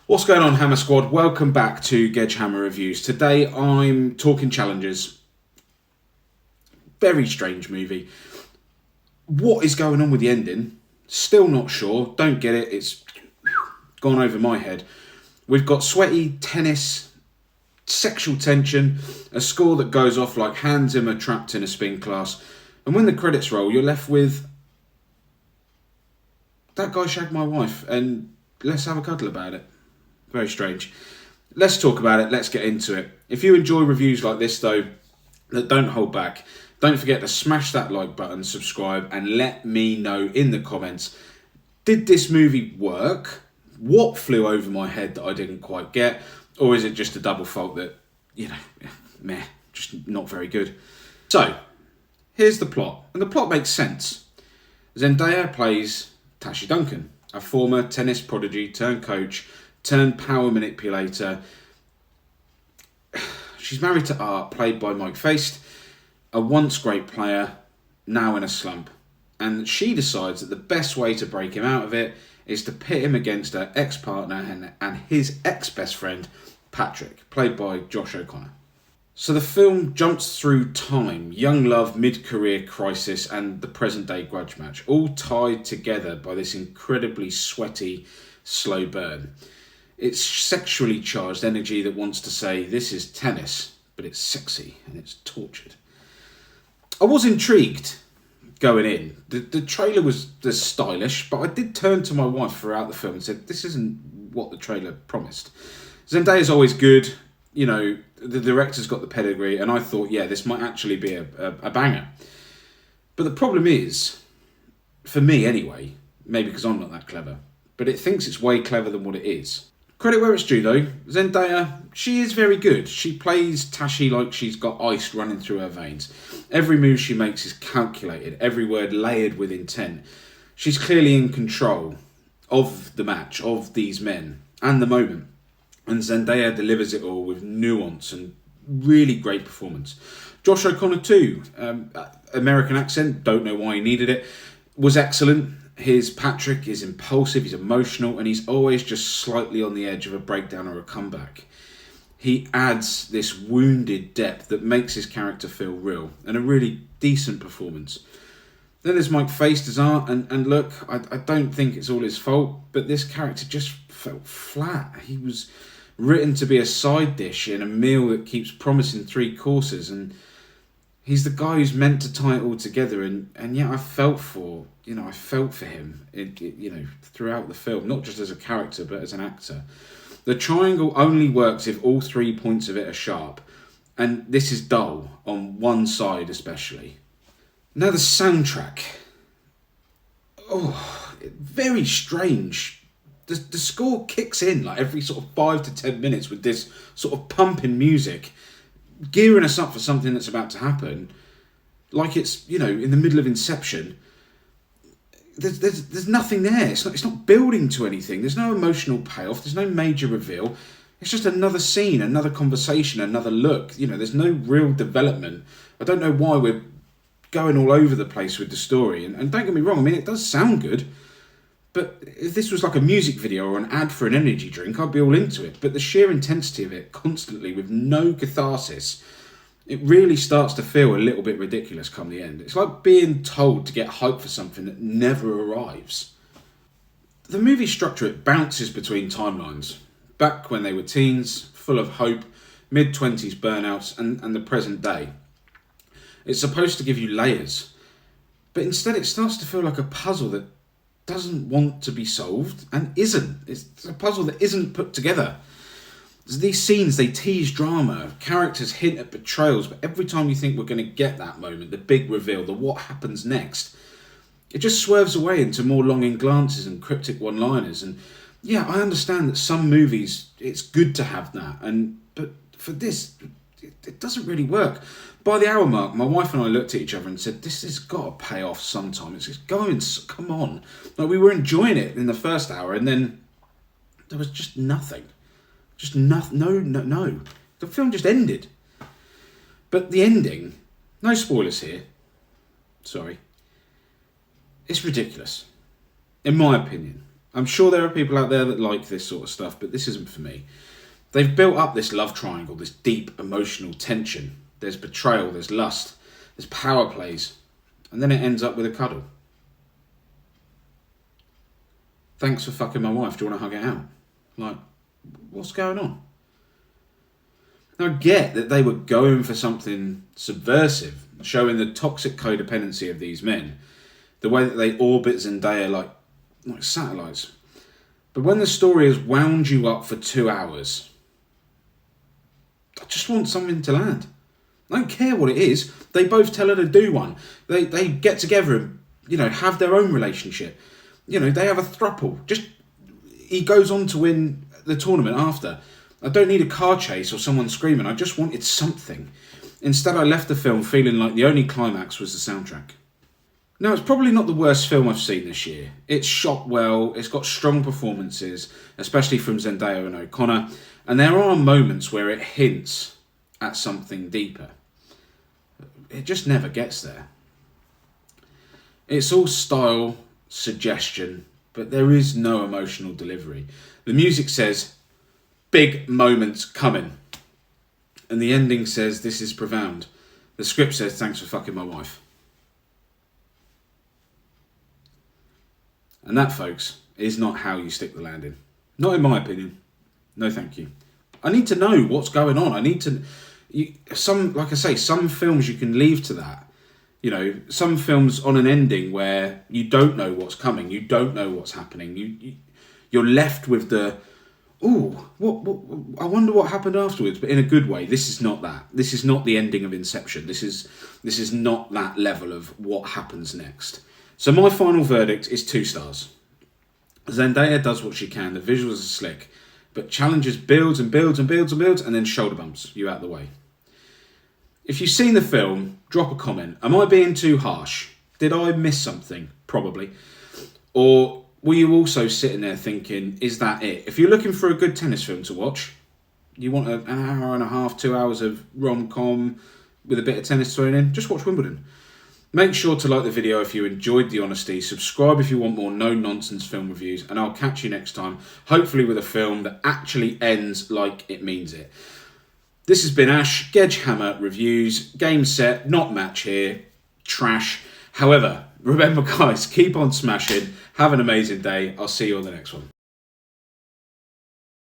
What's going on, Hammer Squad? Welcome back to Gedgehammer Reviews. Today I'm talking challenges. Very strange movie. What is going on with the ending? Still not sure. Don't get it. It's gone over my head. We've got sweaty tennis, sexual tension, a score that goes off like Hans Zimmer trapped in a spin class. And when the credits roll, you're left with, that guy shagged my wife and let's have a cuddle about it. Very strange. Let's talk about it. Let's get into it. If you enjoy reviews like this, though, that don't hold back, don't forget to smash that like button, subscribe, and let me know in the comments, did this movie work? What flew over my head that I didn't quite get? Or is it just a double fault that, meh, just not very good? So, here's the plot. And the plot makes sense. Zendaya plays Tashi Duncan, a former tennis prodigy turned coach turned power manipulator. She's married to Art, played by Mike Feist, a once great player, now in a slump. And she decides that the best way to break him out of it is to pit him against her ex-partner and his ex-best friend, Patrick, played by Josh O'Connor. So the film jumps through time, young love, mid-career crisis, and the present-day grudge match, all tied together by this incredibly sweaty, slow burn. It's sexually charged energy that wants to say, this is tennis, but it's sexy and it's tortured. I was intrigued going in. The trailer was stylish, but I did turn to my wife throughout the film and said, this isn't what the trailer promised. Zendaya's always good. The director's got the pedigree, and I thought, yeah, this might actually be a banger. But the problem is, for me anyway, maybe because I'm not that clever, but it thinks it's way clever than what it is. Credit where it's due though, Zendaya, she is very good. She plays Tashi like she's got ice running through her veins. Every move she makes is calculated, every word layered with intent. She's clearly in control of the match, of these men, and the moment. And Zendaya delivers it all with nuance and really great performance. Josh O'Connor too, American accent, don't know why he needed it, was excellent. His Patrick is impulsive, he's emotional, and he's always just slightly on the edge of a breakdown or a comeback. He adds this wounded depth that makes his character feel real, and a really decent performance. Then there's Mike Feist as Art, and look, I don't think it's all his fault, but this character just felt flat. He was written to be a side dish in a meal that keeps promising 3 courses, and he's the guy who's meant to tie it all together, and yet I felt for him, throughout the film, not just as a character, but as an actor. The triangle only works if all 3 points of it are sharp, and this is dull, on one side especially. Now the soundtrack. Very strange. The score kicks in like every sort of 5 to 10 minutes with this sort of pumping music, gearing us up for something that's about to happen, like it's in the middle of Inception. There's nothing there. It's not building to anything. There's no emotional payoff. There's no major reveal. It's just another scene, another conversation, another look. There's no real development. I don't know why we're going all over the place with the story. And don't get me wrong. I mean, it does sound good. But if this was like a music video or an ad for an energy drink, I'd be all into it. But the sheer intensity of it constantly with no catharsis, it really starts to feel a little bit ridiculous come the end. It's like being told to get hyped for something that never arrives. The movie structure, it bounces between timelines. Back when they were teens, full of hope, mid-20s burnouts, and the present day. It's supposed to give you layers. But instead it starts to feel like a puzzle that doesn't want to be solved and isn't. It's a puzzle that isn't put together. These scenes, they tease drama, characters hint at betrayals, but every time you think we're going to get that moment, the big reveal, the what happens next, it just swerves away into more longing glances and cryptic one-liners. And yeah, I understand that some movies, it's good to have that, but for this, it doesn't really work. By the hour mark, my wife and I looked at each other and said, this has got to pay off sometime. It's just going, come on. Like, we were enjoying it in the first hour, and then there was just nothing. Just no. The film just ended. But the ending, no spoilers here, sorry, it's ridiculous. In my opinion. I'm sure there are people out there that like this sort of stuff, but this isn't for me. They've built up this love triangle, this deep emotional tension. There's betrayal, there's lust, there's power plays, and then it ends up with a cuddle. Thanks for fucking my wife, do you want to hug it out? Like, what's going on? Now I get that they were going for something subversive, showing the toxic codependency of these men, the way that they orbit Zendaya like satellites. But when the story has wound you up for 2 hours, I just want something to land. I don't care what it is. They both tell her to do one. They get together and, have their own relationship. They have a throuple. He goes on to win the tournament after. I don't need a car chase or someone screaming. I just wanted something. Instead, I left the film feeling like the only climax was the soundtrack. Now, it's probably not the worst film I've seen this year. It's shot well, it's got strong performances, especially from Zendaya and O'Connor, and there are moments where it hints at something deeper. It just never gets there. It's all style, suggestion, but there is no emotional delivery. The music says, big moments coming. And the ending says, this is profound. The script says, thanks for fucking my wife. And that, folks, is not how you stick the landing. Not in my opinion. No, thank you. I need to know what's going on. I need to... some films you can leave to that. Some films on an ending where you don't know what's coming. You don't know what's happening. You're left with the... what? I wonder what happened afterwards, but in a good way. This is not that. This is not the ending of Inception. This is not that level of what happens next. So my final verdict is 2 stars. Zendaya does what she can. The visuals are slick, but challenges builds and builds and builds and builds, and then shoulder bumps you out the way. If you've seen the film, drop a comment. Am I being too harsh? Did I miss something? Probably. Or were you also sitting there thinking, is that it? If you're looking for a good tennis film to watch, you want an hour and a half, 2 hours of rom-com with a bit of tennis thrown in, just watch Wimbledon. Make sure to like the video if you enjoyed the honesty, subscribe if you want more no-nonsense film reviews, and I'll catch you next time, hopefully with a film that actually ends like it means it. This has been Ash, Gedgehammer Reviews, game set, not match here, trash. However, remember guys, keep on smashing, have an amazing day, I'll see you on the next one.